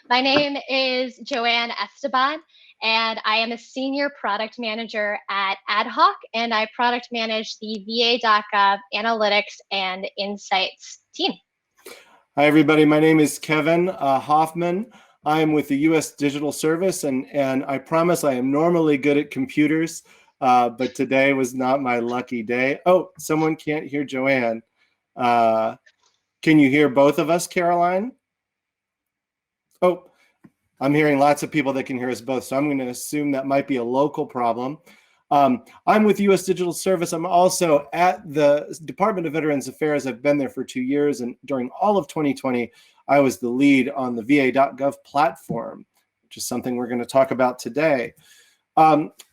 My name is Joanne Esteban, and I am a senior product manager at Ad Hoc, and I product manage the VA.gov Analytics and Insights team. Hi, everybody. My name is Kevin Hoffman. I am with the U.S. Digital Service, and I promise I am normally good at computers, but today was not my lucky day. Oh, someone can't hear Joanne. Can you hear both of us, Caroline? Oh, I'm hearing lots of people that can hear us both, so I'm going to assume that might be a local problem. I'm with U.S. Digital Service. I'm also at the Department of Veterans Affairs. I've been there for 2 years, and during all of 2020, I was the lead on the VA.gov platform, which is something we're going to talk about today.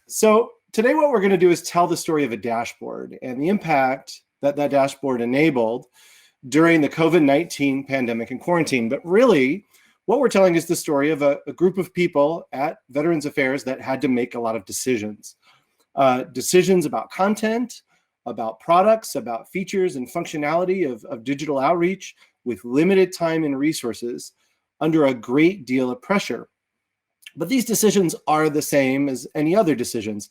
So today what we're going to do is tell the story of a dashboard and the impact that that dashboard enabled during the COVID-19 pandemic and quarantine. But really, what we're telling is the story of a group of people at Veterans Affairs that had to make a lot of decisions. Decisions about content, about products, about features and functionality of digital outreach with limited time and resources under a great deal of pressure. But these decisions are the same as any other decisions,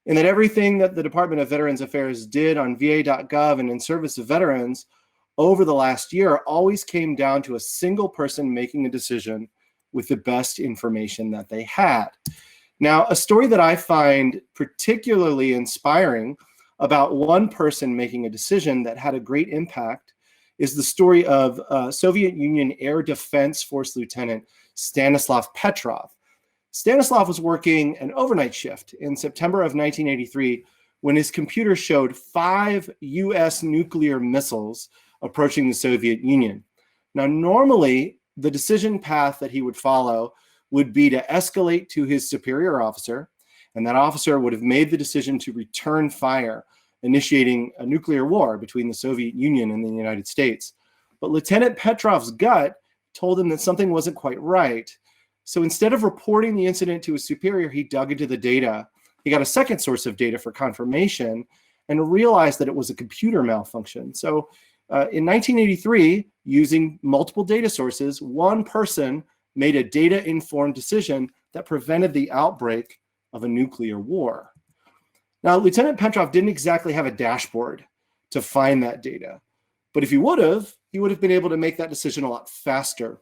in that everything that the Department of Veterans Affairs did on VA.gov and in service of veterans over the last year always came down to a single person making a decision with the best information that they had. Now, a story that I find particularly inspiring about one person making a decision that had a great impact is the story of Soviet Union Air Defense Force Lieutenant Stanislav Petrov. Stanislav was working an overnight shift in September of 1983 when his computer showed 5 US nuclear missiles approaching the Soviet Union. Now, normally, the decision path that he would follow would be to escalate to his superior officer, and that officer would have made the decision to return fire, initiating a nuclear war between the Soviet Union and the United States. But Lieutenant Petrov's gut told him that something wasn't quite right. So instead of reporting the incident to his superior, he dug into the data. He got a second source of data for confirmation and realized that it was a computer malfunction. So in 1983, using multiple data sources, one person made a data-informed decision that prevented the outbreak of a nuclear war. Now, Lieutenant Petrov didn't exactly have a dashboard to find that data, but if he would have been able to make that decision a lot faster.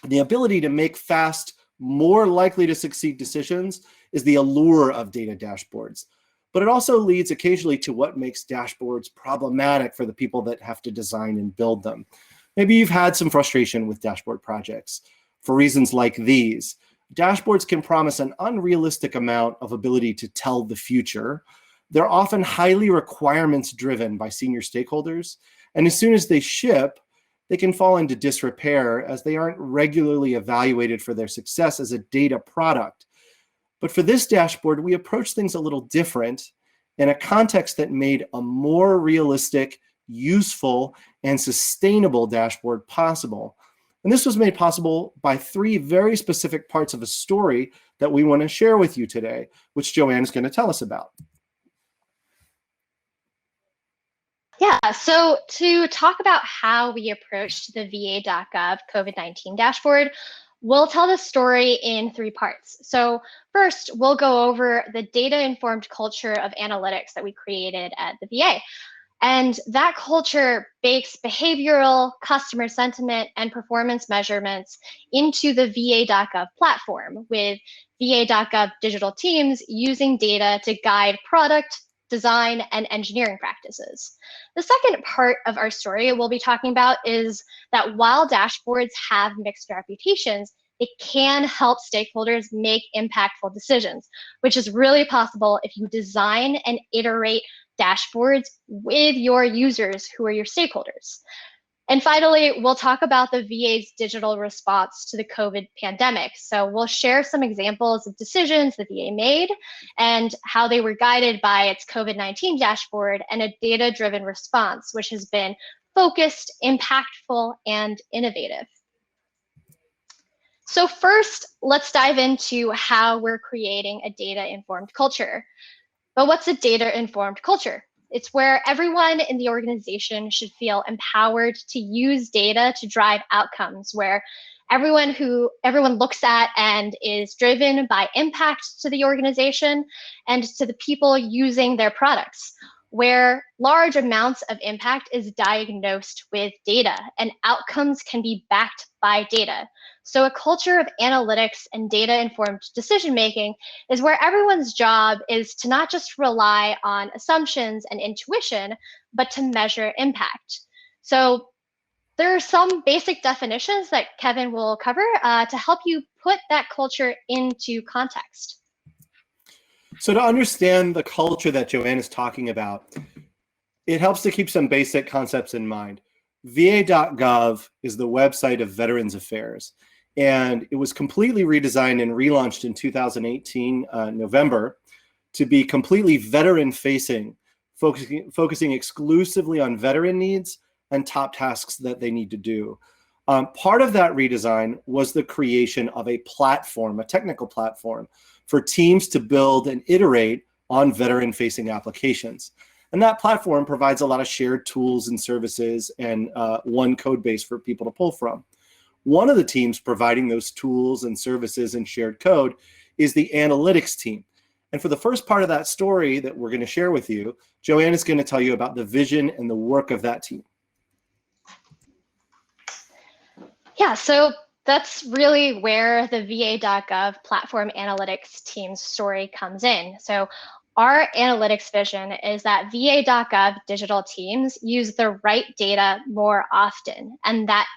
The ability to make fast, more likely to succeed decisions is the allure of data dashboards. But it also leads occasionally to what makes dashboards problematic for the people that have to design and build them. Maybe you've had some frustration with dashboard projects for reasons like these. Dashboards can promise an unrealistic amount of ability to tell the future. They're often highly requirements driven by senior stakeholders. And as soon as they ship, they can fall into disrepair as they aren't regularly evaluated for their success as a data product. But for this dashboard, we approach things a little different in a context that made a more realistic, useful, and sustainable dashboard possible. And this was made possible by 3 very specific parts of a story that we want to share with you today, which Joanne is going to tell us about. Yeah, so to talk about how we approached the VA.gov COVID-19 dashboard, we'll tell the story in 3 parts. So first, we'll go over the data-informed culture of analytics that we created at the VA. And that culture bakes behavioral, customer sentiment, and performance measurements into the VA.gov platform, with VA.gov digital teams using data to guide product, design, and engineering practices. The second part of our story we'll be talking about is that while dashboards have mixed reputations, they can help stakeholders make impactful decisions, which is really possible if you design and iterate dashboards with your users who are your stakeholders. And finally, we'll talk about the VA's digital response to the COVID pandemic. So we'll share some examples of decisions the VA made and how they were guided by its COVID-19 dashboard and a data-driven response, which has been focused, impactful, and innovative. So first, let's dive into how we're creating a data-informed culture. But what's a data-informed culture? It's where everyone in the organization should feel empowered to use data to drive outcomes, where everyone looks at and is driven by impact to the organization and to the people using their products, where large amounts of impact is diagnosed with data and outcomes can be backed by data. So a culture of analytics and data-informed decision-making is where everyone's job is to not just rely on assumptions and intuition, but to measure impact. So there are some basic definitions that Kevin will cover to help you put that culture into context. So to understand the culture that Joanne is talking about, it helps to keep some basic concepts in mind. VA.gov is the website of Veterans Affairs, and it was completely redesigned and relaunched in 2018, November, to be completely veteran-facing, focusing exclusively on veteran needs and top tasks that they need to do. Part of that redesign was the creation of a platform, a technical platform, for teams to build and iterate on veteran-facing applications. And that platform provides a lot of shared tools and services and one code base for people to pull from. One of the teams providing those tools and services and shared code is the analytics team. And for the first part of that story that we're going to share with you, Joanne is going to tell you about the vision and the work of that team. Yeah, so that's really where the VA.gov platform analytics team's story comes in. So our analytics vision is that VA.gov digital teams use the right data more often, and that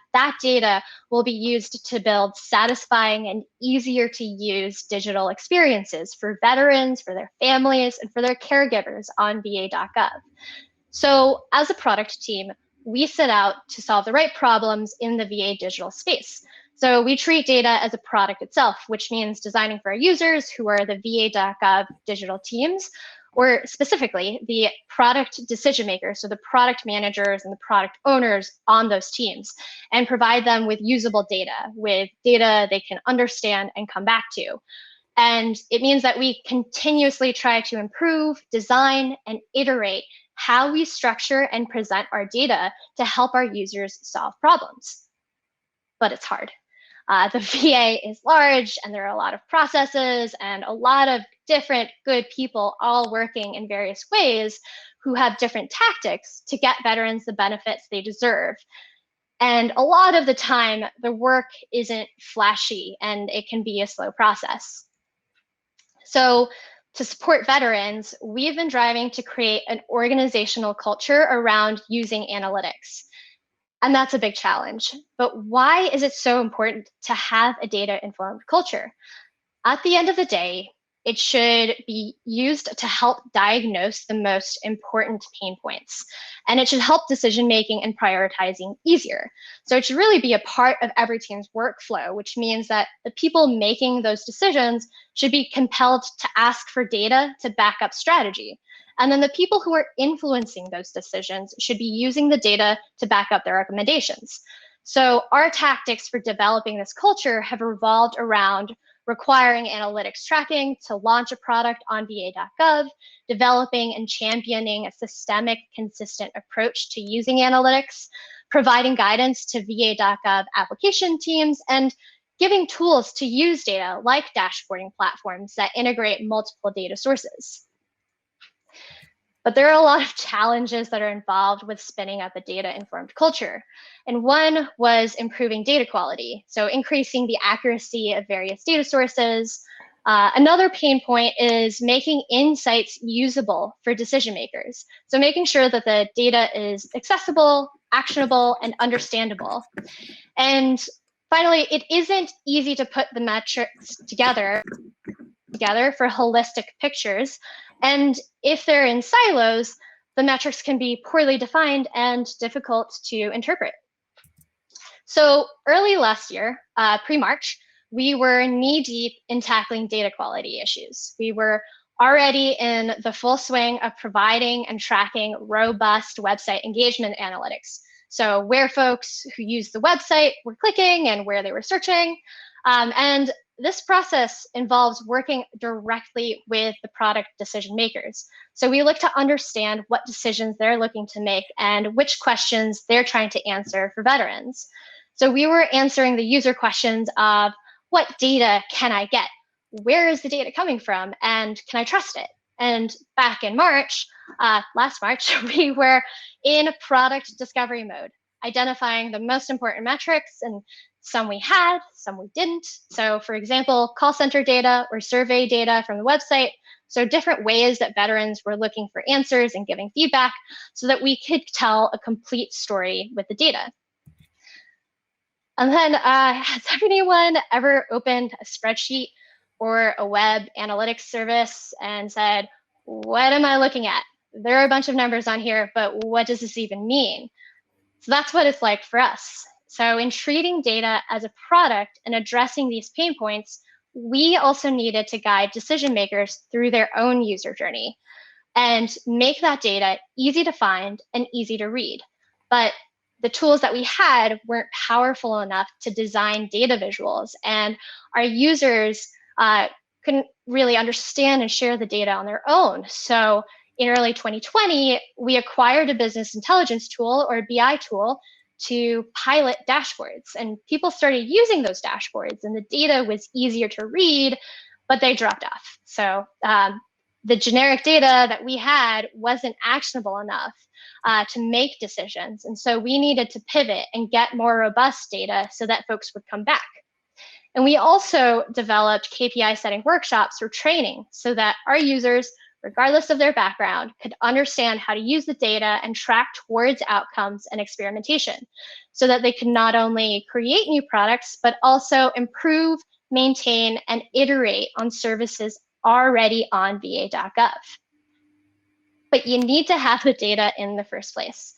data will be used to build satisfying and easier to use digital experiences for veterans, for their families, and for their caregivers on VA.gov. So as a product team, we set out to solve the right problems in the VA digital space. So we treat data as a product itself, which means designing for our users who are the VA.gov digital teams, or specifically the product decision makers, so the product managers and the product owners on those teams, and provide them with usable data, with data they can understand and come back to. And it means that we continuously try to improve, design, and iterate how we structure and present our data to help our users solve problems. But it's hard. The VA is large, and there are a lot of processes and a lot of different good people all working in various ways who have different tactics to get veterans the benefits they deserve. And a lot of the time, the work isn't flashy, and it can be a slow process. So to support veterans, we've been driving to create an organizational culture around using analytics. And that's a big challenge. But why is it so important to have a data-informed culture? At the end of the day, it should be used to help diagnose the most important pain points. And it should help decision-making and prioritizing easier. So it should really be a part of every team's workflow, which means that the people making those decisions should be compelled to ask for data to back up strategy. And then the people who are influencing those decisions should be using the data to back up their recommendations. So our tactics for developing this culture have revolved around requiring analytics tracking to launch a product on VA.gov, developing and championing a systemic, consistent approach to using analytics, providing guidance to VA.gov application teams, and giving tools to use data like dashboarding platforms that integrate multiple data sources. But there are a lot of challenges that are involved with spinning up a data-informed culture. And one was improving data quality, so increasing the accuracy of various data sources. Another pain point is making insights usable for decision makers. So making sure that the data is accessible, actionable, and understandable. And finally, it isn't easy to put the metrics together for holistic pictures. And if they're in silos, the metrics can be poorly defined and difficult to interpret. So early last year, pre-March, we were knee-deep in tackling data quality issues. We were already in the full swing of providing and tracking robust website engagement analytics. So where folks who use the website were clicking and where they were searching. And this process involves working directly with the product decision makers. So we look to understand what decisions they're looking to make and which questions they're trying to answer for veterans. So we were answering the user questions of what data can I get? Where is the data coming from? And can I trust it? And back in March, last March, we were in product discovery mode, identifying the most important metrics, and some we had, some we didn't. So for example, call center data or survey data from the website. So different ways that veterans were looking for answers and giving feedback so that we could tell a complete story with the data. And then has anyone ever opened a spreadsheet or a web analytics service and said, what am I looking at? There are a bunch of numbers on here, but what does this even mean? So that's what it's like for us. So in treating data as a product and addressing these pain points, we also needed to guide decision makers through their own user journey and make that data easy to find and easy to read. But the tools that we had weren't powerful enough to design data visuals, and our users couldn't really understand and share the data on their own. So in early 2020, we acquired a business intelligence tool or a BI tool to pilot dashboards, and people started using those dashboards, and the data was easier to read, but they dropped off. So the generic data that we had wasn't actionable enough to make decisions. And so we needed to pivot and get more robust data so that folks would come back. And we also developed KPI setting workshops for training so that our users, regardless of their background, could understand how to use the data and track towards outcomes and experimentation so that they could not only create new products, but also improve, maintain, and iterate on services already on va.gov. But you need to have the data in the first place.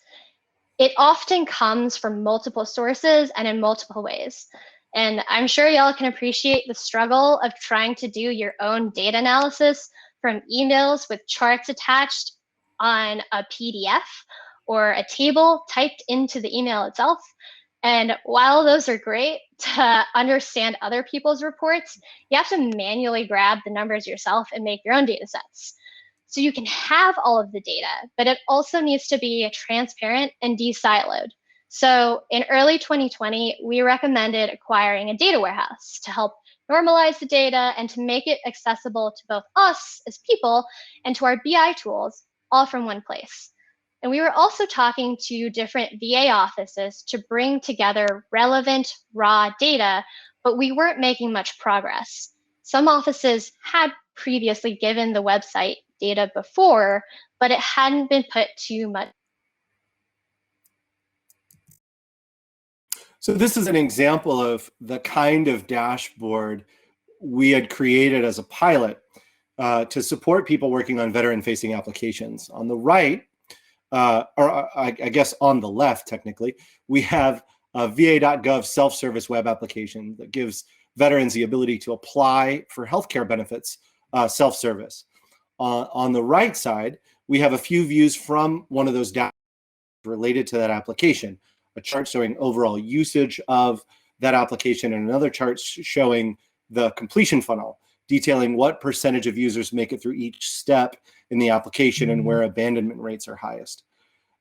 It often comes from multiple sources and in multiple ways. And I'm sure y'all can appreciate the struggle of trying to do your own data analysis from emails with charts attached on a PDF or a table typed into the email itself. And while those are great to understand other people's reports, you have to manually grab the numbers yourself and make your own data sets. So you can have all of the data, but it also needs to be transparent and de-siloed. So in early 2020, we recommended acquiring a data warehouse to help normalize the data and to make it accessible to both us as people and to our BI tools, all from one place. And we were also talking to different VA offices to bring together relevant raw data, but we weren't making much progress. Some offices had previously given the website data before, but it hadn't been put too much. So this is an example of the kind of dashboard we had created as a pilot to support people working on veteran-facing applications. On the right, or I guess on the left, technically, we have a va.gov self-service web application that gives veterans the ability to apply for healthcare benefits self-service. On the right side, we have a few views from one of those dashboards related to that application. A chart showing overall usage of that application and another chart showing the completion funnel, detailing what percentage of users make it through each step in the application and where abandonment rates are highest.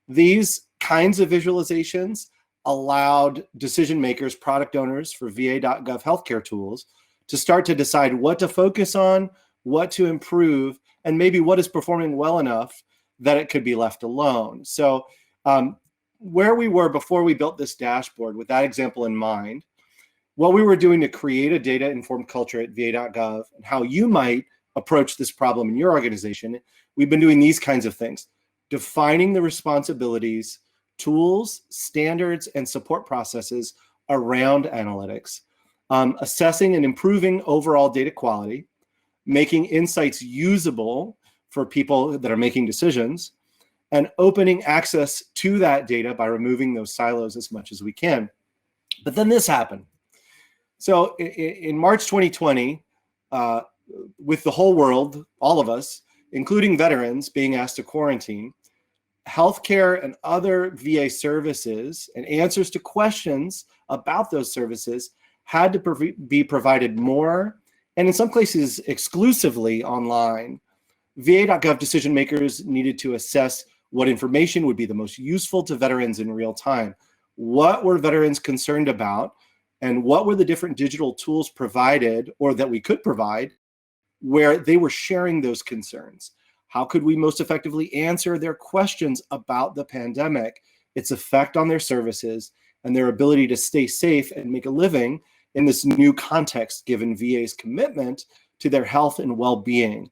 These kinds of visualizations allowed decision makers, product owners for va.gov healthcare tools to start to decide what to focus on, what to improve, and maybe what is performing well enough that it could be left alone. So where we were before we built this dashboard with that example in mind, what we were doing to create a data-informed culture at va.gov and how you might approach this problem in your organization, we've been doing these kinds of things. Defining the responsibilities, tools, standards, and support processes around analytics, assessing and improving overall data quality, making insights usable for people that are making decisions, and opening access to that data by removing those silos as much as we can. But then this happened. So in March 2020, with the whole world, all of us, including veterans, being asked to quarantine, healthcare and other VA services and answers to questions about those services had to be provided more, and in some cases exclusively online. va.gov decision makers needed to assess what information would be the most useful to veterans in real time. what were veterans concerned about, and what were the different digital tools provided or that we could provide where they were sharing those concerns. How could we most effectively answer their questions about the pandemic, its effect on their services, and their ability to stay safe and make a living in this new context, given VA's commitment to their health and well-being.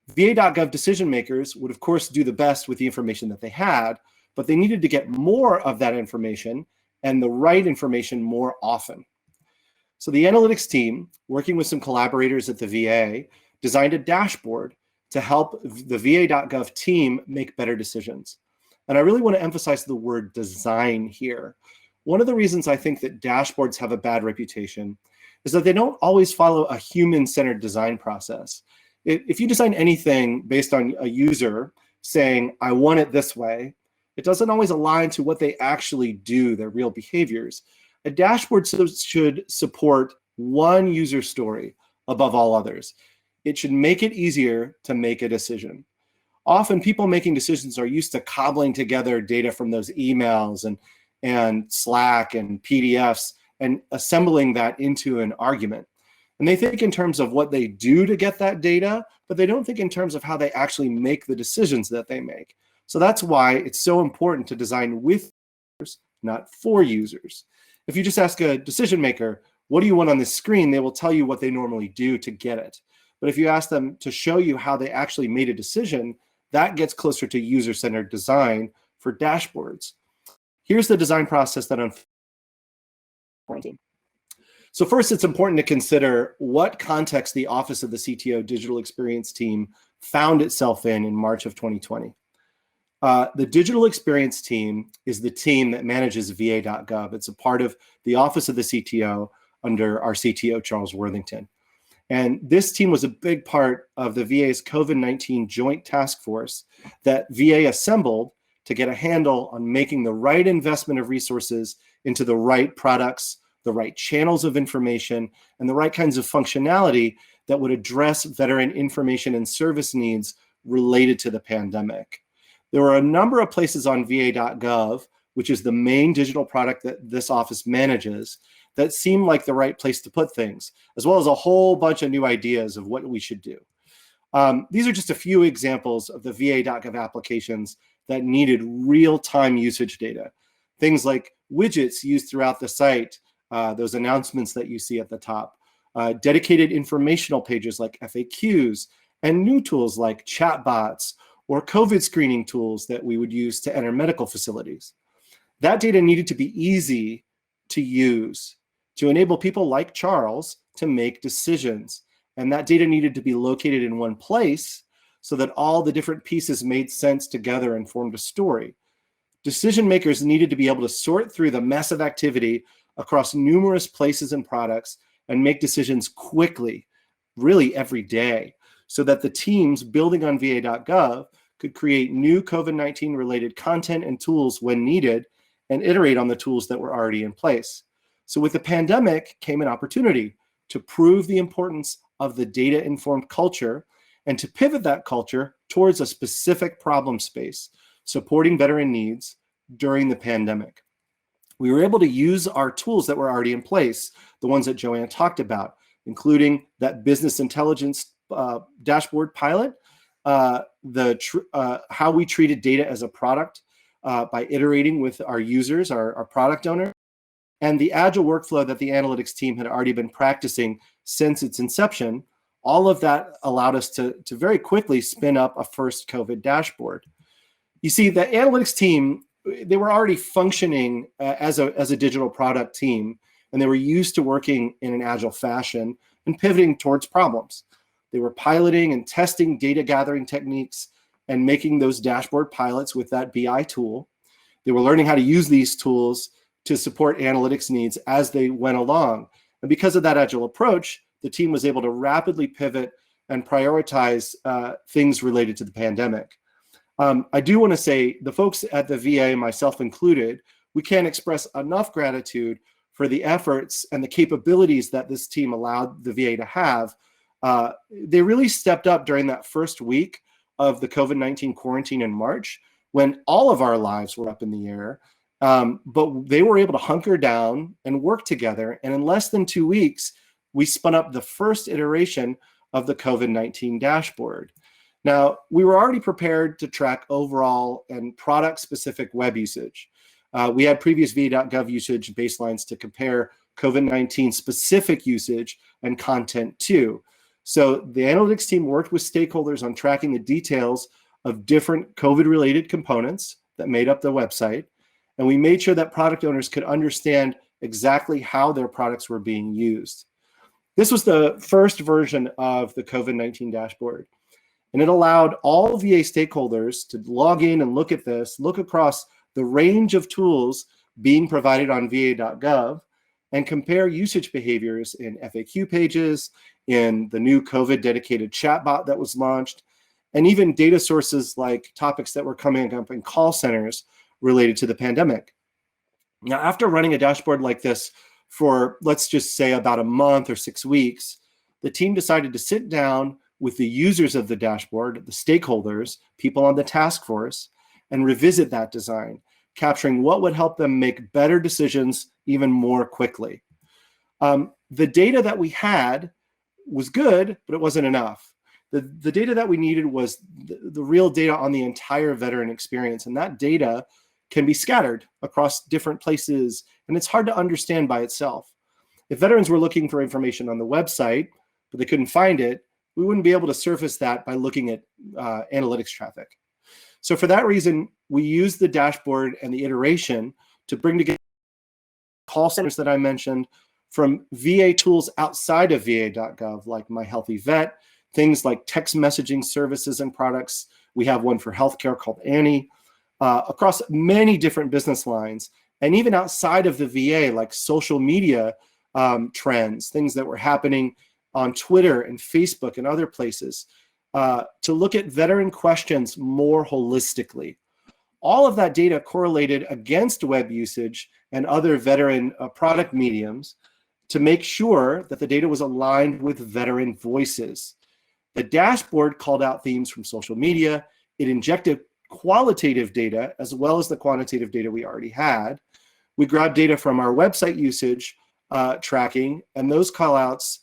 VA.gov decision makers would, of course, do the best with the information that they had, but they needed to get more of that information and the right information more often. So the analytics team, working with some collaborators at the VA, designed a dashboard to help the VA.gov team make better decisions. And I really want to emphasize the word design here. One of the reasons I think that dashboards have a bad reputation is that they don't always follow a human-centered design process. If you design anything based on a user saying, I want it this way, it doesn't always align to what they actually do, their real behaviors. A dashboard should support one user story above all others. It should make it easier to make a decision. Often people making decisions are used to cobbling together data from those emails and Slack and PDFs and assembling that into an argument. And they think in terms of what they do to get that data, but they don't think in terms of how they actually make the decisions that they make. So that's why it's so important to design with users, not for users. If you just ask a decision maker, what do you want on this screen? They will tell you what they normally do to get it. But if you ask them to show you how they actually made a decision, that gets closer to user-centered design for dashboards. Here's the design process that I'm pointing. So first, it's important to consider what context the Office of the CTO Digital Experience team found itself in March of 2020. The Digital Experience team is the team that manages VA.gov. It's a part of the Office of the CTO under our CTO, Charles Worthington. And this team was a big part of the VA's COVID-19 joint task force that VA assembled to get a handle on making the right investment of resources into the right products, the right channels of information, and the right kinds of functionality that would address veteran information and service needs related to the pandemic. There were a number of places on va.gov, which is the main digital product that this office manages, that seemed like the right place to put things, as well as a whole bunch of new ideas of what we should do. These are just a few examples of the va.gov applications that needed real-time usage data. Things like widgets used throughout the site, those announcements that you see at the top, dedicated informational pages like FAQs, and new tools like chatbots or COVID screening tools that we would use to enter medical facilities. That data needed to be easy to use to enable people like Charles to make decisions. And that data needed to be located in one place so that all the different pieces made sense together and formed a story. Decision makers needed to be able to sort through the mess of activity across numerous places and products and make decisions quickly, really every day, so that the teams building on va.gov could create new COVID-19 related content and tools when needed and iterate on the tools that were already in place. So with the pandemic came an opportunity to prove the importance of the data-informed culture and to pivot that culture towards a specific problem space, supporting veteran needs during the pandemic. We were able to use our tools that were already in place, the ones that Joanne talked about, including that business intelligence dashboard pilot, how we treated data as a product by iterating with our users, our product owner, and the Agile workflow that the analytics team had already been practicing since its inception. All of that allowed us to very quickly spin up a first COVID dashboard. You see, the analytics team, they were already functioning as a digital product team, and they were used to working in an agile fashion and pivoting towards problems. They were piloting and testing data gathering techniques and making those dashboard pilots with that BI tool. They were learning how to use these tools to support analytics needs as they went along. And because of that agile approach, the team was able to rapidly pivot and prioritize things related to the pandemic. I do want to say the folks at the VA, myself included, we can't express enough gratitude for the efforts and the capabilities that this team allowed the VA to have. They really stepped up during that first week of the COVID-19 quarantine in March, when all of our lives were up in the air, But they were able to hunker down and work together. And in less than 2 weeks, we spun up the first iteration of the COVID-19 dashboard. Now, we were already prepared to track overall and product-specific web usage. We had previous VA.gov usage baselines to compare COVID-19 specific usage and content too. So the analytics team worked with stakeholders on tracking the details of different COVID-related components that made up the website. And we made sure that product owners could understand exactly how their products were being used. This was the first version of the COVID-19 dashboard. And it allowed all VA stakeholders to log in and look at this, look across the range of tools being provided on VA.gov, and compare usage behaviors in FAQ pages, in the new COVID dedicated chatbot that was launched, and even data sources like topics that were coming up in call centers related to the pandemic. Now, after running a dashboard like this for, let's just say, about a month or 6 weeks, the team decided to sit down with the users of the dashboard, the stakeholders, people on the task force, and revisit that design, capturing what would help them make better decisions even more quickly. The data that we had was good, but it wasn't enough. The data that we needed was the real data on the entire veteran experience, and that data can be scattered across different places, and it's hard to understand by itself. If veterans were looking for information on the website, but they couldn't find it, we wouldn't be able to surface that by looking at analytics traffic. So for that reason, we used the dashboard and the iteration to bring together call centers that I mentioned from VA tools outside of VA.gov, like My Healthy Vet, things like text messaging services and products. We have one for healthcare called Annie, across many different business lines, and even outside of the VA, like social media trends, things that were happening on Twitter and Facebook and other places, to look at veteran questions more holistically. All of that data correlated against web usage and other veteran product mediums to make sure that the data was aligned with veteran voices. The dashboard called out themes from social media. It injected qualitative data as well as the quantitative data we already had. We grabbed data from our website usage tracking, and those callouts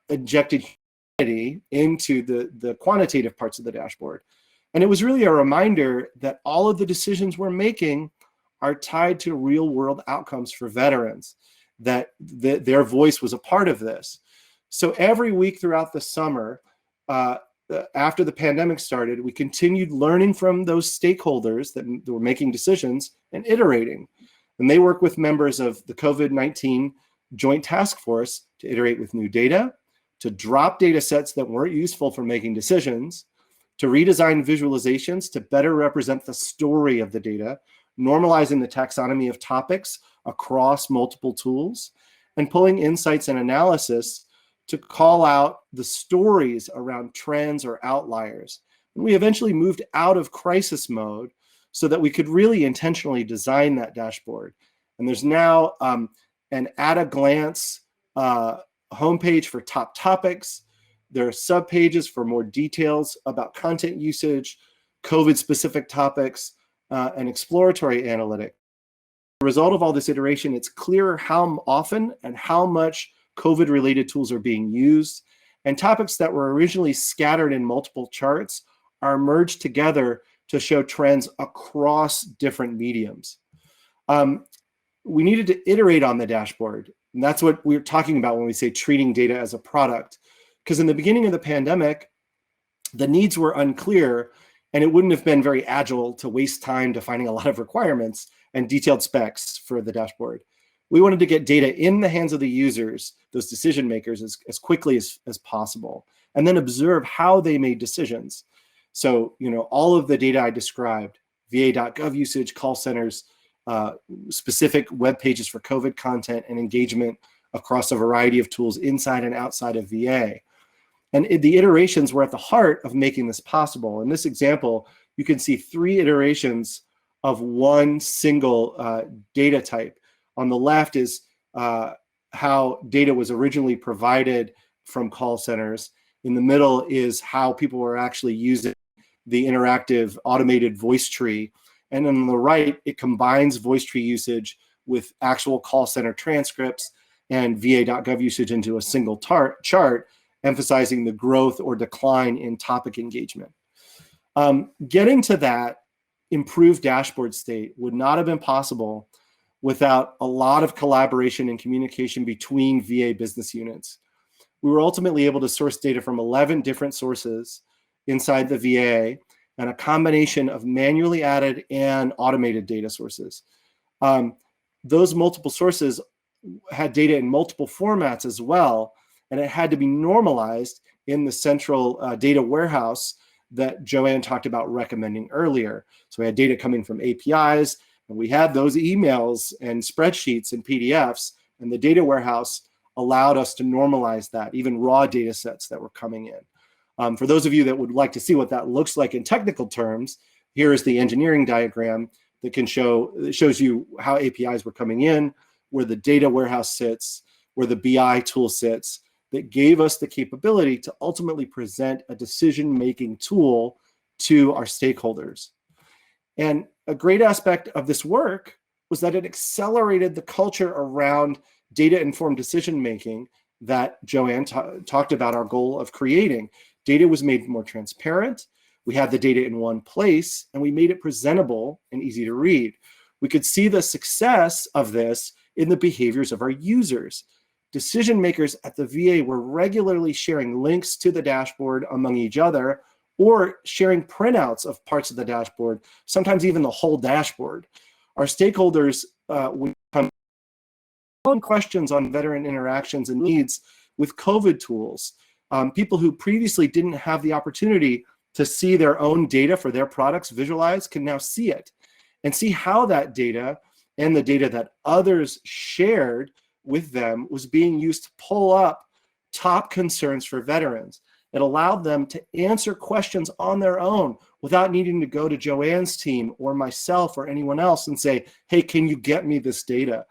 injected into the quantitative parts of the dashboard. And it was really a reminder that all of the decisions we're making are tied to real world outcomes for veterans, that their voice was a part of this. So every week throughout the summer, after the pandemic started, we continued learning from those stakeholders that were making decisions and iterating. And they work with members of the COVID-19 Joint Task Force to iterate with new data, to drop data sets that weren't useful for making decisions, to redesign visualizations to better represent the story of the data, normalizing the taxonomy of topics across multiple tools, and pulling insights and analysis to call out the stories around trends or outliers. And we eventually moved out of crisis mode so that we could really intentionally design that dashboard. And there's now an at-a-glance homepage for top topics. There are subpages for more details about content usage, COVID-specific topics, and exploratory analytics. As a result of all this iteration, it's clearer how often and how much COVID-related tools are being used, and topics that were originally scattered in multiple charts are merged together to show trends across different mediums. We needed to iterate on the dashboard, and that's what we're talking about when we say treating data as a product. Because in the beginning of the pandemic, the needs were unclear, and it wouldn't have been very agile to waste time defining a lot of requirements and detailed specs for the dashboard. We wanted to get data in the hands of the users, those decision makers, as quickly as possible, and then observe how they made decisions. So, all of the data I described, VA.gov usage, call centers, specific web pages for COVID content and engagement across a variety of tools inside and outside of VA. And the iterations were at the heart of making this possible. In this example, you can see 3 iterations of one single data type. On the left is how data was originally provided from call centers. In the middle is how people were actually using the interactive automated voice tree. And on the right, it combines voice tree usage with actual call center transcripts and VA.gov usage into a single chart, emphasizing the growth or decline in topic engagement. Getting to that improved dashboard state would not have been possible without a lot of collaboration and communication between VA business units. We were ultimately able to source data from 11 different sources inside the VA and a combination of manually added and automated data sources. Those multiple sources had data in multiple formats as well, and it had to be normalized in the central data warehouse that Joanne talked about recommending earlier. So we had data coming from APIs, and we had those emails and spreadsheets and PDFs, and the data warehouse allowed us to normalize that, even raw data sets that were coming in. For those of you that would like to see what that looks like in technical terms, here is the engineering diagram that shows you how APIs were coming in, where the data warehouse sits, where the BI tool sits, that gave us the capability to ultimately present a decision-making tool to our stakeholders. And a great aspect of this work was that it accelerated the culture around data-informed decision-making that Joanne talked about our goal of creating. Data was made more transparent. We had the data in one place, and we made it presentable and easy to read. We could see the success of this in the behaviors of our users. Decision makers at the VA were regularly sharing links to the dashboard among each other, or sharing printouts of parts of the dashboard, sometimes even the whole dashboard. Our stakeholders would come questions on veteran interactions and needs with COVID tools. People who previously didn't have the opportunity to see their own data for their products visualized can now see it and see how that data and the data that others shared with them was being used to pull up top concerns for veterans. It allowed them to answer questions on their own without needing to go to Joanne's team or myself or anyone else and say, hey, can you get me this data?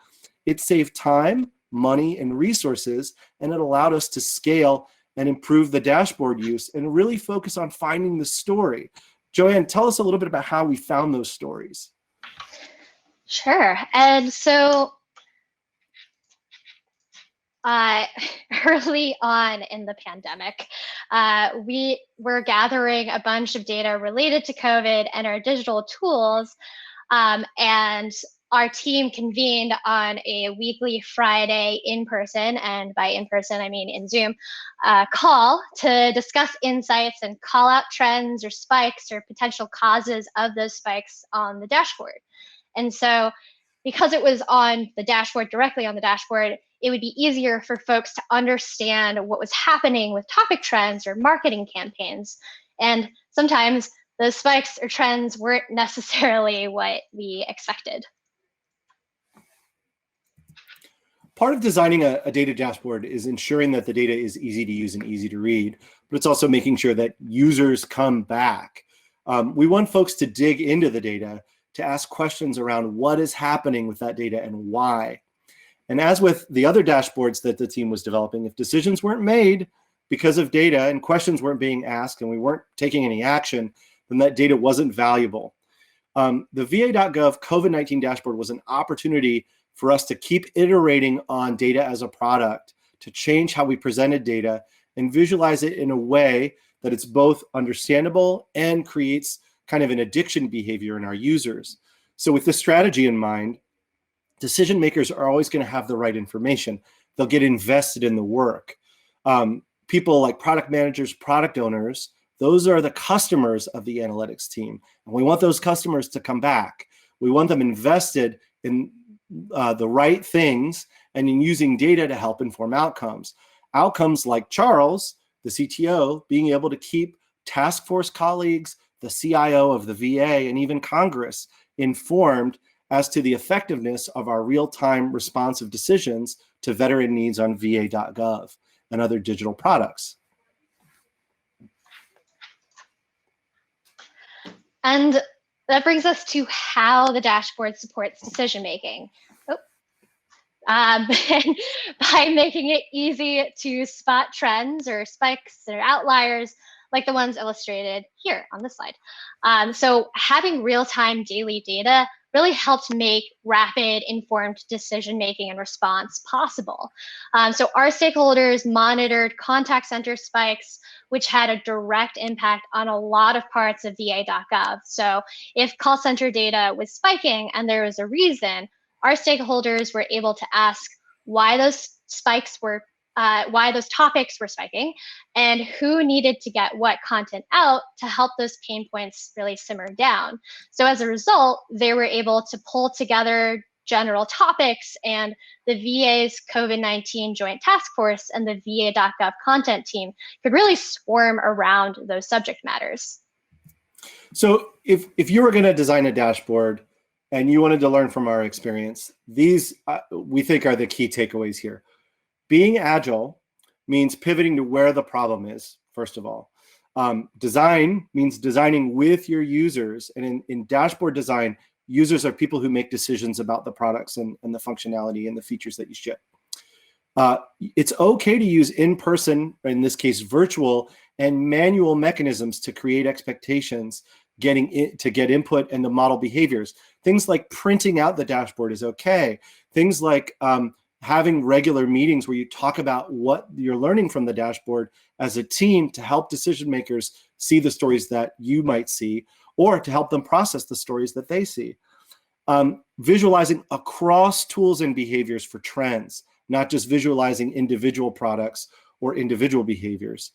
It saved time, money, and resources, and it allowed us to scale and improve the dashboard use and really focus on finding the story. Joanne, tell us a little bit about how we found those stories. Sure. And so early on in the pandemic, we were gathering a bunch of data related to COVID and our digital tools, and our team convened on a weekly Friday in-person, and by in-person I mean in Zoom, call to discuss insights and call out trends or spikes or potential causes of those spikes on the dashboard. And so because it was on the dashboard, directly on the dashboard, it would be easier for folks to understand what was happening with topic trends or marketing campaigns. And sometimes those spikes or trends weren't necessarily what we expected. Part of designing a data dashboard is ensuring that the data is easy to use and easy to read, but it's also making sure that users come back. We want folks to dig into the data, to ask questions around what is happening with that data and why. And as with the other dashboards that the team was developing, if decisions weren't made because of data and questions weren't being asked and we weren't taking any action, then that data wasn't valuable. The VA.gov COVID-19 dashboard was an opportunity for us to keep iterating on data as a product, to change how we presented data and visualize it in a way that it's both understandable and creates kind of an addiction behavior in our users. So with this strategy in mind, decision makers are always going to have the right information. They'll get invested in the work. People like product managers, product owners, those are the customers of the analytics team. And we want those customers to come back. We want them invested in the right things and in using data to help inform outcomes. Outcomes like Charles, the CTO, being able to keep task force colleagues, the CIO of the VA, and even Congress informed as to the effectiveness of our real-time responsive decisions to veteran needs on VA.gov and other digital products. And that brings us to how the dashboard supports decision-making. By making it easy to spot trends or spikes or outliers, like the ones illustrated here on this slide. So having real-time daily data really helped make rapid, informed decision-making and response possible. So our stakeholders monitored contact center spikes, which had a direct impact on a lot of parts of VA.gov. So if call center data was spiking and there was a reason, our stakeholders were able to ask why those spikes were why those topics were spiking, and who needed to get what content out to help those pain points really simmer down. So as a result, they were able to pull together general topics, and the VA's COVID-19 Joint Task Force and the VA.gov content team could really swarm around those subject matters. So if you were going to design a dashboard and you wanted to learn from our experience, these we think are the key takeaways here. Being agile means pivoting to where the problem is, first of all. Design means designing with your users. And in dashboard design, users are people who make decisions about the products and the functionality and the features that you ship. It's okay to use in-person, in this case, virtual and manual mechanisms to create expectations, to get input and to model behaviors. Things like printing out the dashboard is okay. Things like having regular meetings where you talk about what you're learning from the dashboard as a team to help decision makers see the stories that you might see, or to help them process the stories that they see. Visualizing across tools and behaviors for trends, not just visualizing individual products or individual behaviors.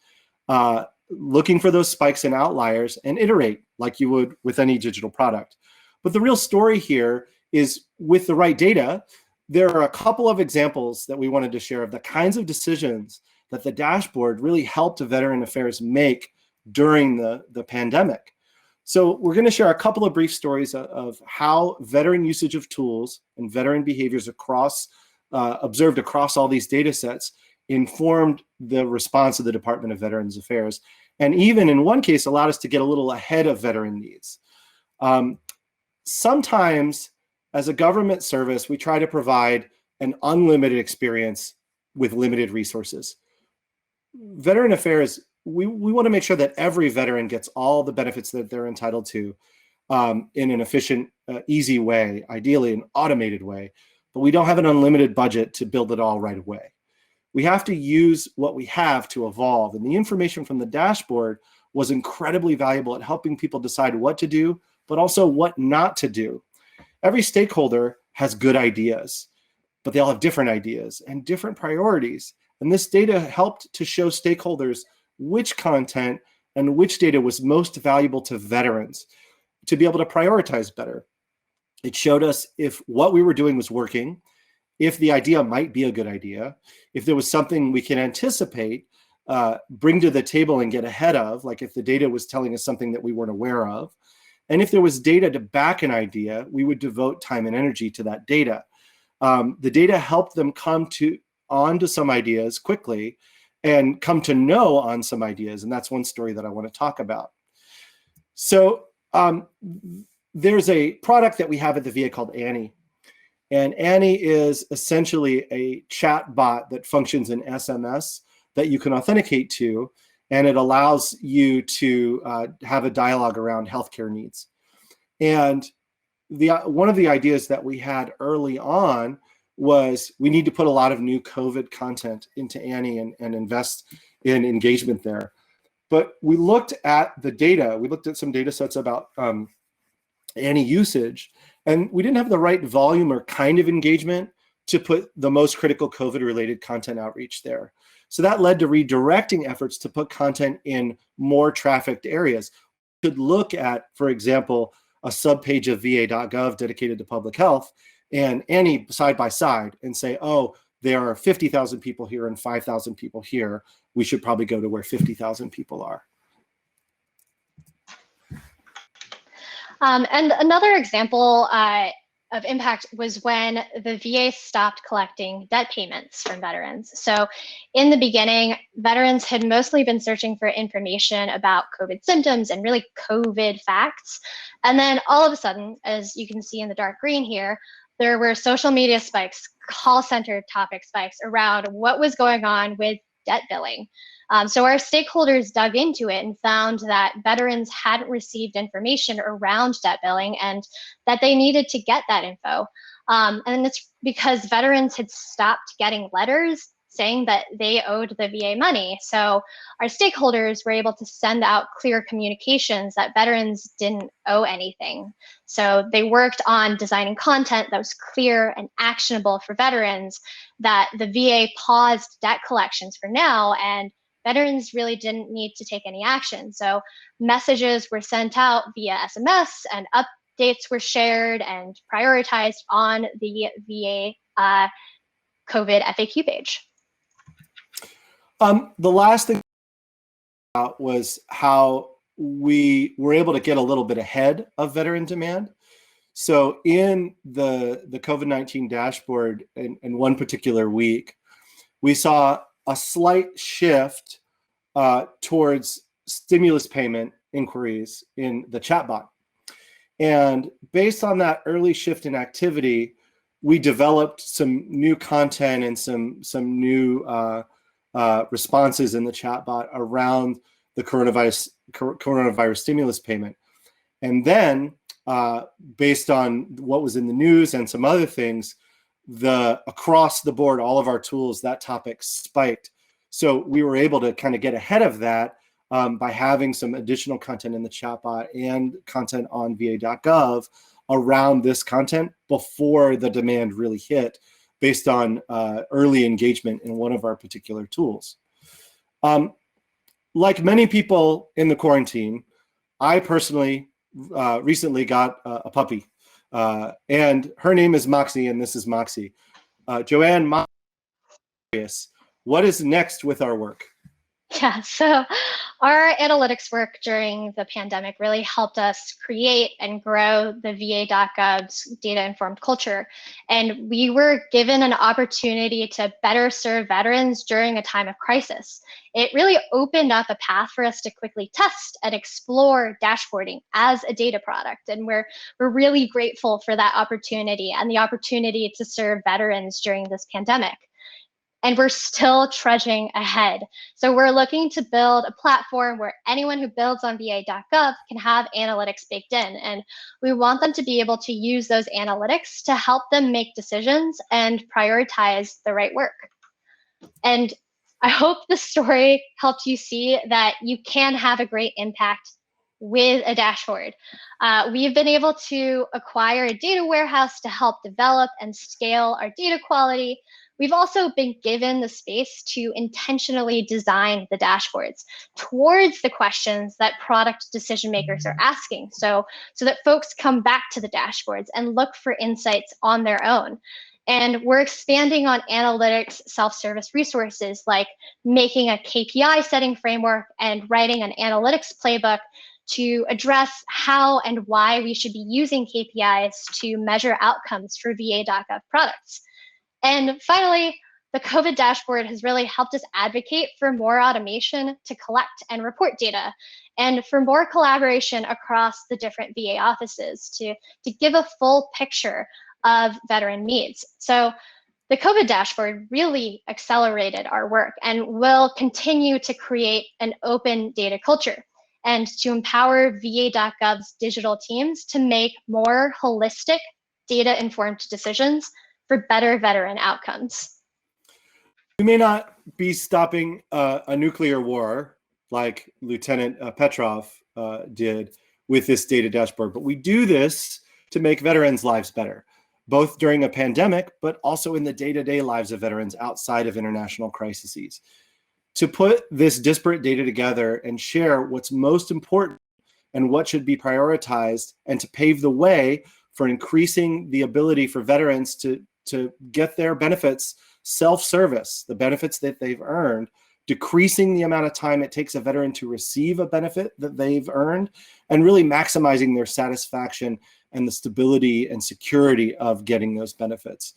Looking for those spikes and outliers and iterate like you would with any digital product. But the real story here is, with the right data, there are a couple of examples that we wanted to share of the kinds of decisions that the dashboard really helped Veteran Affairs make during the pandemic. So we're going to share a couple of brief stories of how veteran usage of tools and veteran behaviors observed across all these data sets informed the response of the Department of Veterans Affairs, and even in one case allowed us to get a little ahead of veteran needs. Sometimes, as a government service, we try to provide an unlimited experience with limited resources. Veteran Affairs, we want to make sure that every veteran gets all the benefits that they're entitled to in an efficient, easy way, ideally an automated way, but we don't have an unlimited budget to build it all right away. We have to use what we have to evolve, and the information from the dashboard was incredibly valuable at helping people decide what to do, but also what not to do. Every stakeholder has good ideas, but they all have different ideas and different priorities. And this data helped to show stakeholders which content and which data was most valuable to veterans to be able to prioritize better. It showed us if what we were doing was working, if the idea might be a good idea, if there was something we can anticipate, bring to the table and get ahead of, like if the data was telling us something that we weren't aware of. And if there was data to back an idea, we would devote time and energy to that data. The data helped them come onto some ideas quickly and come to know on some ideas. And that's one story that I want to talk about. So there's a product that we have at the VA called Annie. And Annie is essentially a chat bot that functions in SMS that you can authenticate to, and it allows you to have a dialogue around healthcare needs. And one of the ideas that we had early on was we need to put a lot of new COVID content into Annie and invest in engagement there. But we looked at the data. We looked at some data sets about Annie usage, and we didn't have the right volume or kind of engagement to put the most critical COVID-related content outreach there. So that led to redirecting efforts to put content in more trafficked areas. We could look at, for example, a subpage of VA.gov dedicated to public health and Annie side by side and say, oh, there are 50,000 people here and 5,000 people here. We should probably go to where 50,000 people are. And another example of impact was when the VA stopped collecting debt payments from veterans. So in the beginning, veterans had mostly been searching for information about COVID symptoms and really COVID facts. And then all of a sudden, as you can see in the dark green here, there were social media spikes, call center topic spikes around what was going on with debt billing. So our stakeholders dug into it and found that veterans hadn't received information around debt billing and that they needed to get that info. And it's because veterans had stopped getting letters saying that they owed the VA money. So our stakeholders were able to send out clear communications that veterans didn't owe anything. So they worked on designing content that was clear and actionable for veterans, that the VA paused debt collections for now, and veterans really didn't need to take any action. So messages were sent out via SMS, and updates were shared and prioritized on the VA COVID FAQ page. The last thing was how we were able to get a little bit ahead of veteran demand. So in the COVID-19 dashboard in one particular week, we saw a slight shift towards stimulus payment inquiries in the chatbot. And based on that early shift in activity, we developed some new content and some new responses in the chatbot around the coronavirus stimulus payment. And then, based on what was in the news and some other things, across the board, all of our tools, that topic spiked. So we were able to kind of get ahead of that by having some additional content in the chatbot and content on va.gov around this content before the demand really hit, based on early engagement in one of our particular tools. Like many people in the quarantine, I personally recently got a puppy, and her name is Moxie, and this is Moxie. Joanne, what is next with our work? Yeah, so our analytics work during the pandemic really helped us create and grow the VA.gov's data-informed culture. And we were given an opportunity to better serve veterans during a time of crisis. It really opened up a path for us to quickly test and explore dashboarding as a data product. And we're really grateful for that opportunity and the opportunity to serve veterans during this pandemic. And we're still trudging ahead. So we're looking to build a platform where anyone who builds on va.gov can have analytics baked in. And we want them to be able to use those analytics to help them make decisions and prioritize the right work. And I hope the story helped you see that you can have a great impact with a dashboard. We've been able to acquire a data warehouse to help develop and scale our data quality. We've also been given the space to intentionally design the dashboards towards the questions that product decision makers are asking, so that folks come back to the dashboards and look for insights on their own. And we're expanding on analytics self-service resources, like making a KPI setting framework and writing an analytics playbook to address how and why we should be using KPIs to measure outcomes for va.gov products. And finally, the COVID dashboard has really helped us advocate for more automation to collect and report data, and for more collaboration across the different VA offices to give a full picture of veteran needs. So the COVID dashboard really accelerated our work and will continue to create an open data culture and to empower va.gov's digital teams to make more holistic, data-informed decisions for better veteran outcomes. We may not be stopping a nuclear war like Lieutenant Petrov did with this data dashboard, but we do this to make veterans' lives better, both during a pandemic, but also in the day-to-day lives of veterans outside of international crises. To put this disparate data together and share what's most important and what should be prioritized, and to pave the way for increasing the ability for veterans to get their benefits self-service, the benefits that they've earned, decreasing the amount of time it takes a veteran to receive a benefit that they've earned, and really maximizing their satisfaction and the stability and security of getting those benefits,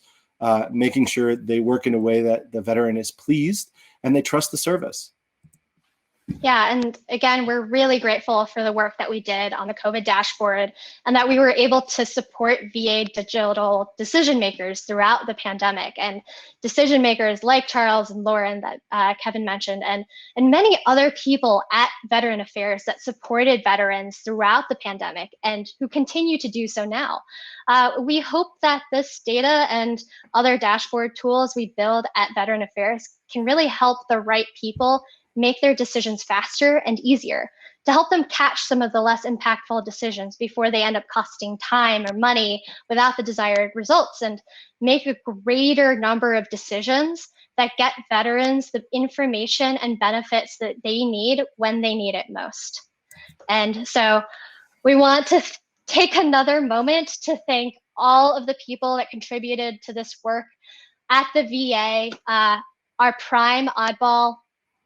making sure they work in a way that the veteran is pleased and they trust the service. Yeah, and again, we're really grateful for the work that we did on the COVID dashboard and that we were able to support VA digital decision makers throughout the pandemic, and decision makers like Charles and Lauren that Kevin mentioned, and many other people at Veteran Affairs that supported veterans throughout the pandemic and who continue to do so now. We hope that this data and other dashboard tools we build at Veteran Affairs can really help the right people make their decisions faster and easier, to help them catch some of the less impactful decisions before they end up costing time or money without the desired results, and make a greater number of decisions that get veterans the information and benefits that they need when they need it most. And so we want to take another moment to thank all of the people that contributed to this work at the VA, our prime oddball,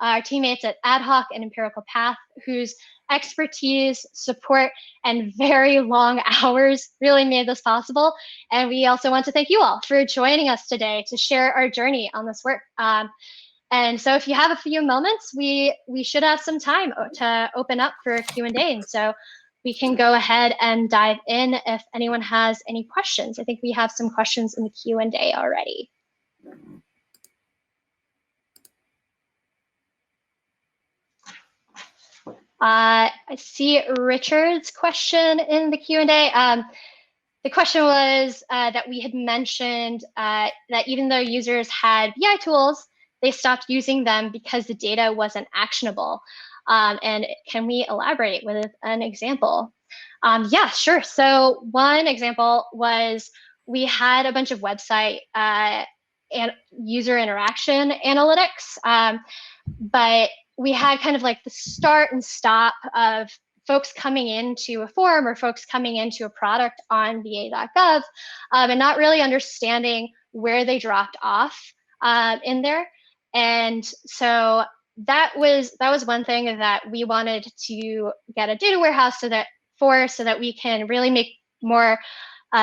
our teammates at Ad Hoc and Empirical Path, whose expertise, support, and very long hours really made this possible. And we also want to thank you all for joining us today to share our journey on this work. And so if you have a few moments, we should have some time to open up for a Q&A. And so we can go ahead and dive in if anyone has any questions. I think we have some questions in the Q&A already. I see Richard's question in the Q&A. The question was that we had mentioned that even though users had BI tools, they stopped using them because the data wasn't actionable. And can we elaborate with an example? Yeah, sure. So one example was we had a bunch of website and user interaction analytics, but we had kind of like the start and stop of folks coming into a form or folks coming into a product on va.gov and not really understanding where they dropped off in there. And so that was one thing that we wanted to get a data warehouse so that we can really make more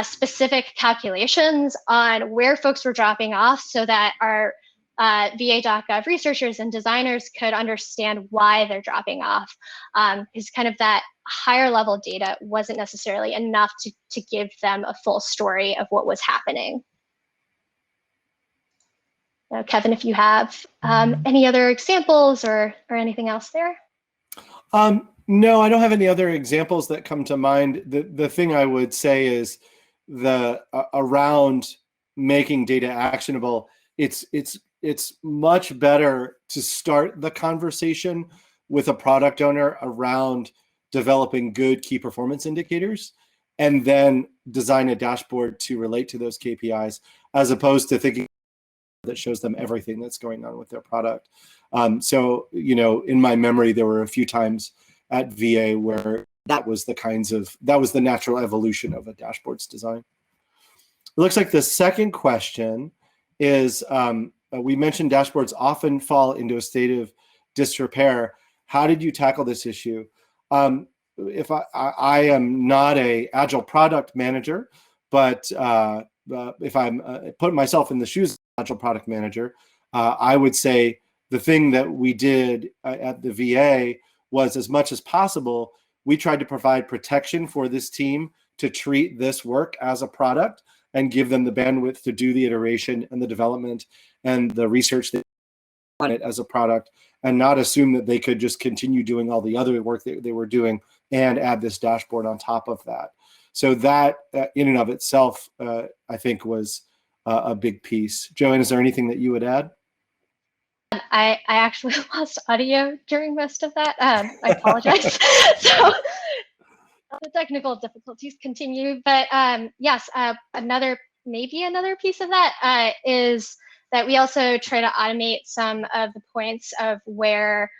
specific calculations on where folks were dropping off, so that our va.gov researchers and designers could understand why they're dropping off, because kind of that higher level data wasn't necessarily enough to give them a full story of what was happening. Kevin, if you have any other examples or anything else there? No, I don't have any other examples that come to mind. The thing I would say is around making data actionable, it's much better to start the conversation with a product owner around developing good key performance indicators and then design a dashboard to relate to those KPIs, as opposed to thinking that shows them everything that's going on with their product. So, in my memory, there were a few times at VA where that was the natural evolution of a dashboard's design. It looks like the second question is, we mentioned dashboards often fall into a state of disrepair. How did you tackle this issue? If I am not a Agile product manager, but if I'm putting myself in the shoes of an Agile product manager, I would say the thing that we did at the VA was, as much as possible, we tried to provide protection for this team to treat this work as a product and give them the bandwidth to do the iteration and the development and the research that on it as a product, and not assume that they could just continue doing all the other work that they were doing and add this dashboard on top of that. So that in and of itself, I think, was a big piece. Joanne, is there anything that you would add? I actually lost audio during most of that. I apologize. So the technical difficulties continue, but yes, another piece of that is that we also try to automate some of the points of where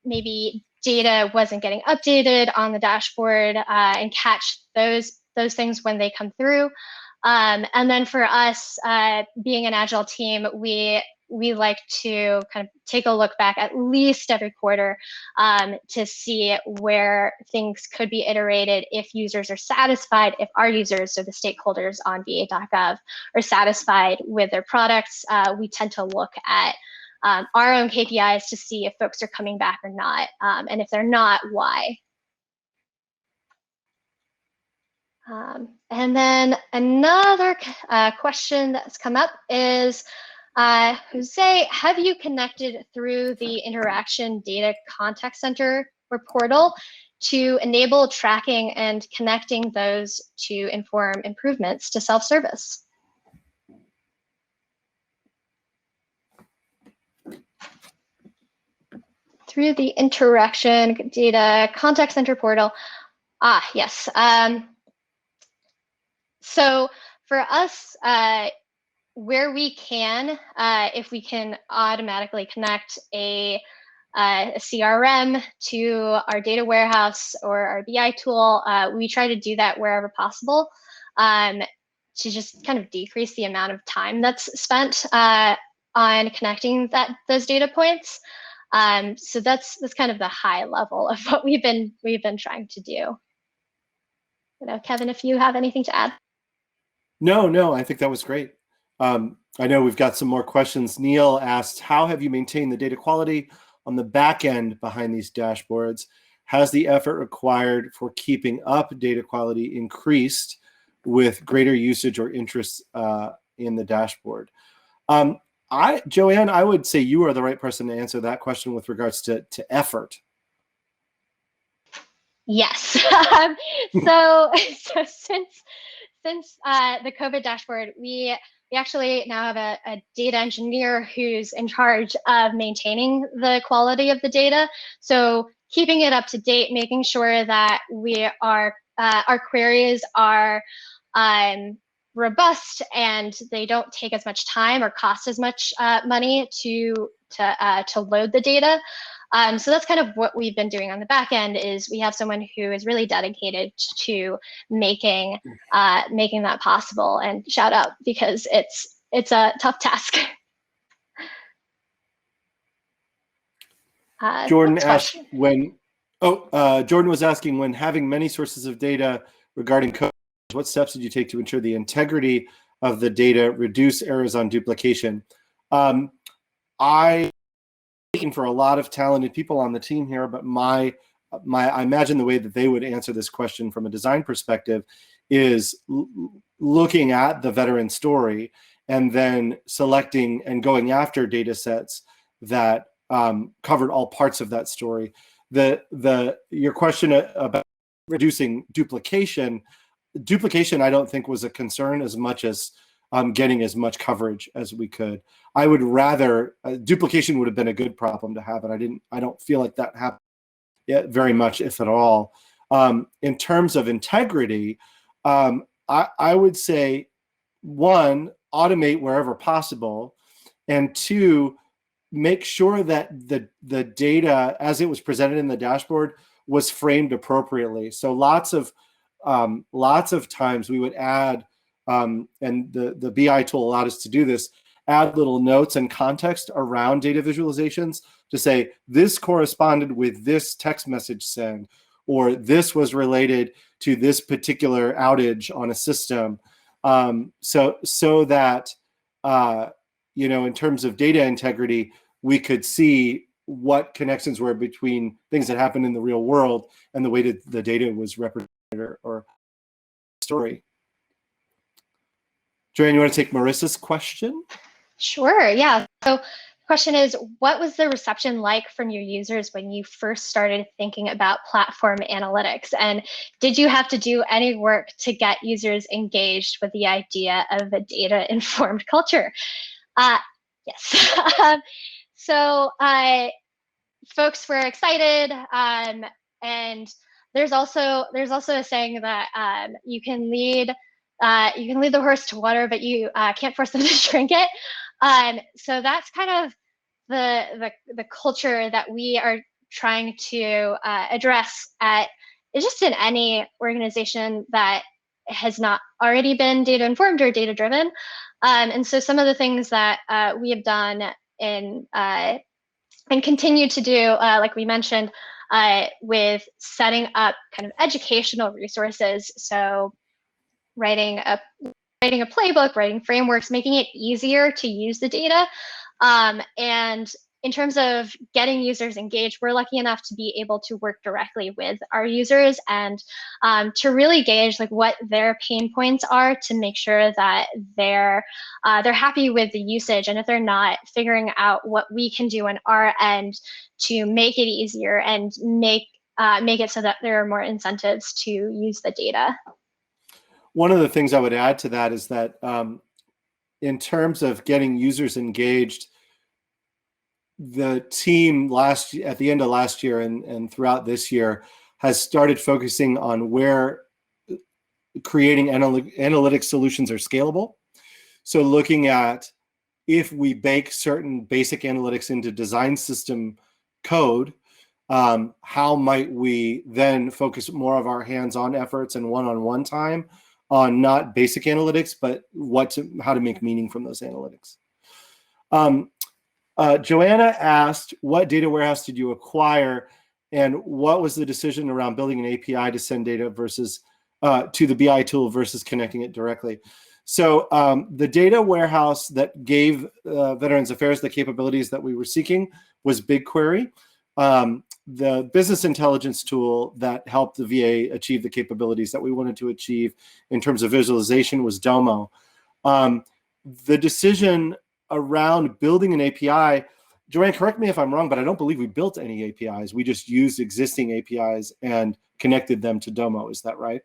maybe data wasn't getting updated on the dashboard and catch those things when they come through. And then for us, being an Agile team, we like to kind of take a look back at least every quarter to see where things could be iterated if users are satisfied, if our users, so the stakeholders on va.gov, are satisfied with their products. We tend to look at our own KPIs to see if folks are coming back or not, and if they're not, why. And then another question that's come up is, Jose, have you connected through the Interaction Data Contact Center or portal to enable tracking and connecting those to inform improvements to self-service? Through the Interaction Data Contact Center portal. Yes. So for us, where we can, if we can automatically connect a CRM to our data warehouse or our BI tool, we try to do that wherever possible, to just kind of decrease the amount of time that's spent on connecting those data points. So that's kind of the high level of what we've been trying to do. Kevin, if you have anything to add. No, I think that was great. I know we've got some more questions. Neil asked, how have you maintained the data quality on the back end behind these dashboards? Has the effort required for keeping up data quality increased with greater usage or interest in the dashboard? Joanne, I would say you are the right person to answer that question with regards to effort. Yes. So since the COVID dashboard, we actually now have a data engineer who's in charge of maintaining the quality of the data. So keeping it up to date, making sure that our queries are robust and they don't take as much time or cost as much money to load the data. So that's kind of what we've been doing on the back end. Is we have someone who is really dedicated to making that possible. And shout out, because it's a tough task. Jordan asked Jordan was asking, when having many sources of data regarding COVID, what steps did you take to ensure the integrity of the data, reduce errors on duplication? I looking for a lot of talented people on the team here, but I imagine the way that they would answer this question from a design perspective is looking at the veteran story and then selecting and going after data sets that covered all parts of that story. Your question about reducing duplication, I don't think was a concern as much as getting as much coverage as we could. I would rather duplication would have been a good problem to have, and I don't feel like that happened yet very much, if at all. In terms of integrity, I would say, one, automate wherever possible, and two, make sure that the data as it was presented in the dashboard was framed appropriately. So lots of times we would add, and the BI tool allowed us to do this, add little notes and context around data visualizations to say, this corresponded with this text message send, or this was related to this particular outage on a system. So that, in terms of data integrity, we could see what connections were between things that happened in the real world and the way that the data was represented or story. Joanne, you want to take Marissa's question? Sure, yeah. So the question is, what was the reception like from your users when you first started thinking about platform analytics? And did you have to do any work to get users engaged with the idea of a data-informed culture? Yes. So folks were excited, and there's also a saying that you can lead the horse to water, but you can't force them to drink it. So that's kind of the culture that we are trying to address just in any organization that has not already been data informed or data driven. And so some of the things that we have done and continue to do, like we mentioned, with setting up kind of educational resources. So writing a playbook, writing frameworks, making it easier to use the data, And in terms of getting users engaged, we're lucky enough to be able to work directly with our users and to really gauge like what their pain points are to make sure that they're happy with the usage, and if they're not, figuring out what we can do on our end to make it easier and make it so that there are more incentives to use the data. One of the things I would add to that is that in terms of getting users engaged, the team at the end of last year and throughout this year has started focusing on where creating analytic solutions are scalable. So looking at if we bake certain basic analytics into design system code, how might we then focus more of our hands-on efforts and one-on-one time on not basic analytics, but how to make meaning from those analytics. Joanna asked, what data warehouse did you acquire, and what was the decision around building an API to send data versus to the BI tool versus connecting it directly? So the data warehouse that gave Veterans Affairs the capabilities that we were seeking was BigQuery. The business intelligence tool that helped the VA achieve the capabilities that we wanted to achieve in terms of visualization was Domo. The decision around building an API, Joanne, correct me if I'm wrong, but I don't believe we built any APIs. We just used existing APIs and connected them to Domo. Is that right?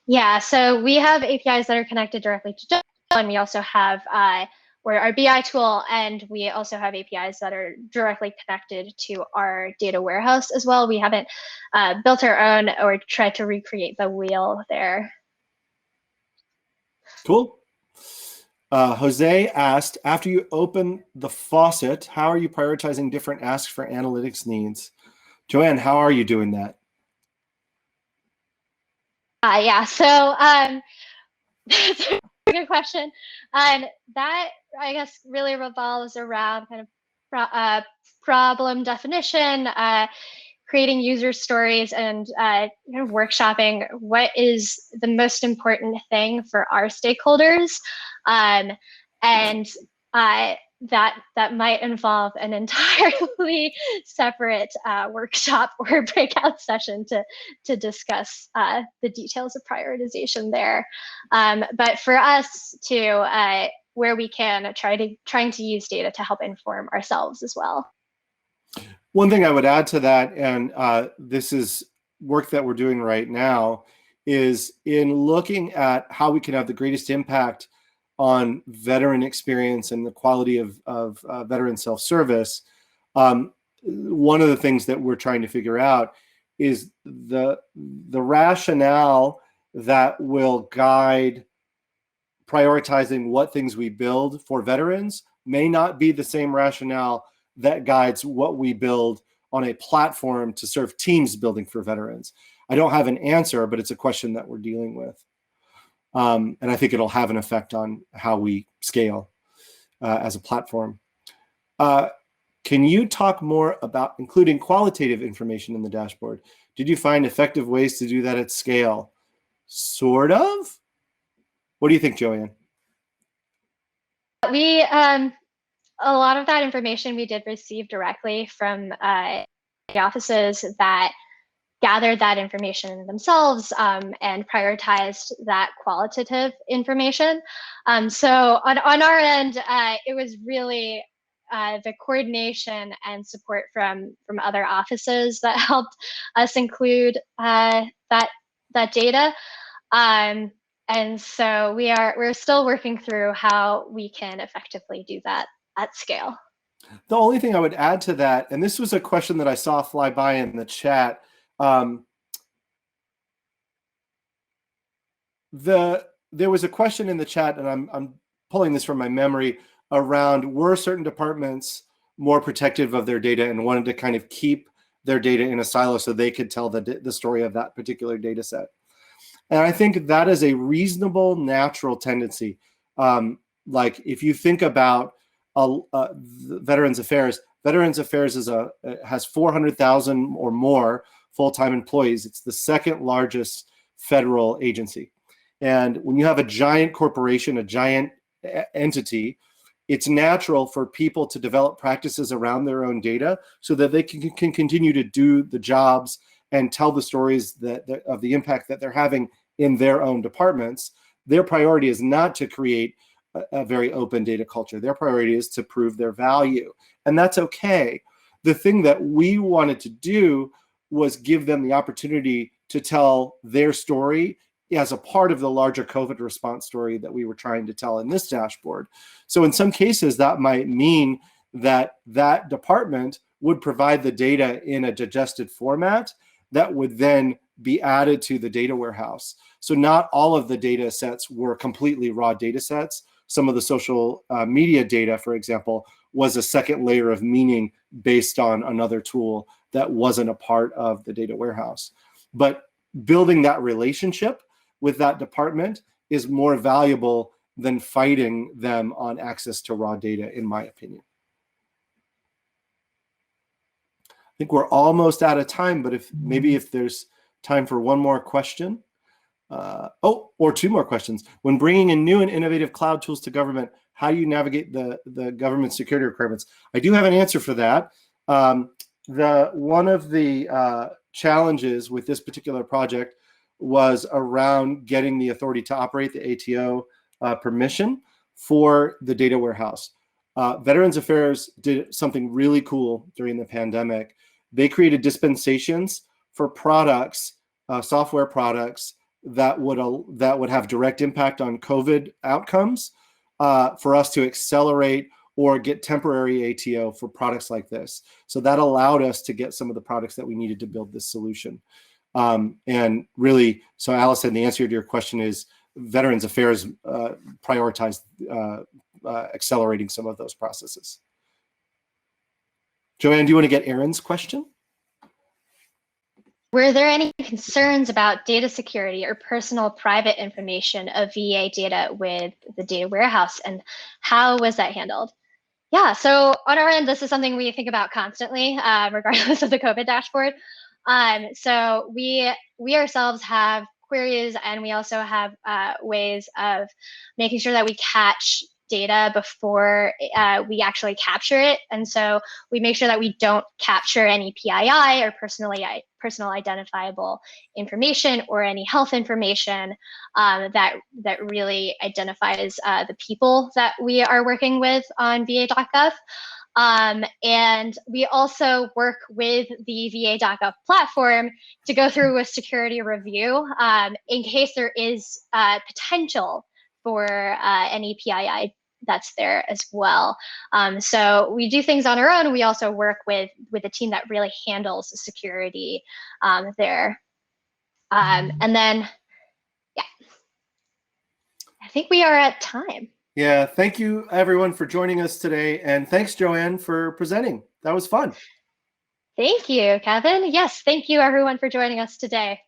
Yeah, so we have APIs that are connected directly to Domo, and we also have our BI tool, and we also have APIs that are directly connected to our data warehouse as well. We haven't built our own or tried to recreate the wheel there. Cool. Jose asked, after you open the faucet, how are you prioritizing different asks for analytics needs? Joanne, how are you doing that? Yeah, so that's a good question. That, I guess, really revolves around kind of problem definition, creating user stories, and kind of workshopping what is the most important thing for our stakeholders. And that might involve an entirely separate workshop or breakout session to discuss the details of prioritization there. But for us to, where we can, trying to use data to help inform ourselves as well. One thing I would add to that, and this is work that we're doing right now, is in looking at how we can have the greatest impact on veteran experience and the quality of veteran self-service. One of the things that we're trying to figure out is the rationale that will guide prioritizing what things we build for veterans may not be the same rationale that guides what we build on a platform to serve teams building for veterans. I don't have an answer, but it's a question that we're dealing with. And I think it'll have an effect on how we scale as a platform. Can you talk more about including qualitative information in the dashboard? Did you find effective ways to do that at scale? Sort of? What do you think, Joanne? We, a lot of that information we did receive directly from the offices that gathered that information themselves and prioritized that qualitative information. So on our end, it was really the coordination and support from other offices that helped us include that data. And so we're still working through how we can effectively do that at scale. The only thing I would add to that, and this was a question that I saw fly by in the chat, there was a question in the chat, and I'm pulling this from my memory, around were certain departments more protective of their data and wanted to kind of keep their data in a silo so they could tell the story of that particular data set. And I think that is a reasonable, natural tendency. Like if you think about Veterans Affairs has 400,000 or more full-time employees. It's the second largest federal agency. And when you have a giant corporation, a giant entity, it's natural for people to develop practices around their own data so that they can continue to do the jobs and tell the stories of the impact that they're having in their own departments. Their priority is not to create a very open data culture. Their priority is to prove their value, and that's okay. The thing that we wanted to do was give them the opportunity to tell their story as a part of the larger COVID response story that we were trying to tell in this dashboard. So in some cases, that might mean that that department would provide the data in a digested format that would then be added to the data warehouse. So not all of the data sets were completely raw data sets. Some of the social media data, for example, was a second layer of meaning based on another tool that wasn't a part of the data warehouse. But building that relationship with that department is more valuable than fighting them on access to raw data, in my opinion. I think we're almost out of time, but if there's time for one more question. Or two more questions. When bringing in new and innovative cloud tools to government, how do you navigate the government security requirements? I do have an answer for that. One of the challenges with this particular project was around getting the authority to operate, the ATO permission for the data warehouse. Veterans Affairs did something really cool during the pandemic. They created dispensations for products, software products that would have direct impact on COVID outcomes for us to accelerate or get temporary ATO for products like this. So that allowed us to get some of the products that we needed to build this solution. And really, so Allison, the answer to your question is Veterans Affairs prioritized accelerating some of those processes. Joanne, do you want to get Aaron's question? Were there any concerns about data security or personal private information of VA data with the data warehouse, and how was that handled? Yeah, so on our end, this is something we think about constantly, regardless of the COVID dashboard. So we ourselves have queries, and we also have ways of making sure that we catch data before we actually capture it. And so we make sure that we don't capture any PII or personal identifiable information or any health information that really identifies the people that we are working with on va.gov. And we also work with the va.gov platform to go through a security review in case there is potential for any PII that's there as well. So we do things on our own. We also work with a team that really handles security there. And then, yeah, I think we are at time. Yeah, thank you everyone for joining us today. And thanks, Joanne, for presenting. That was fun. Thank you, Kevin. Yes, thank you everyone for joining us today.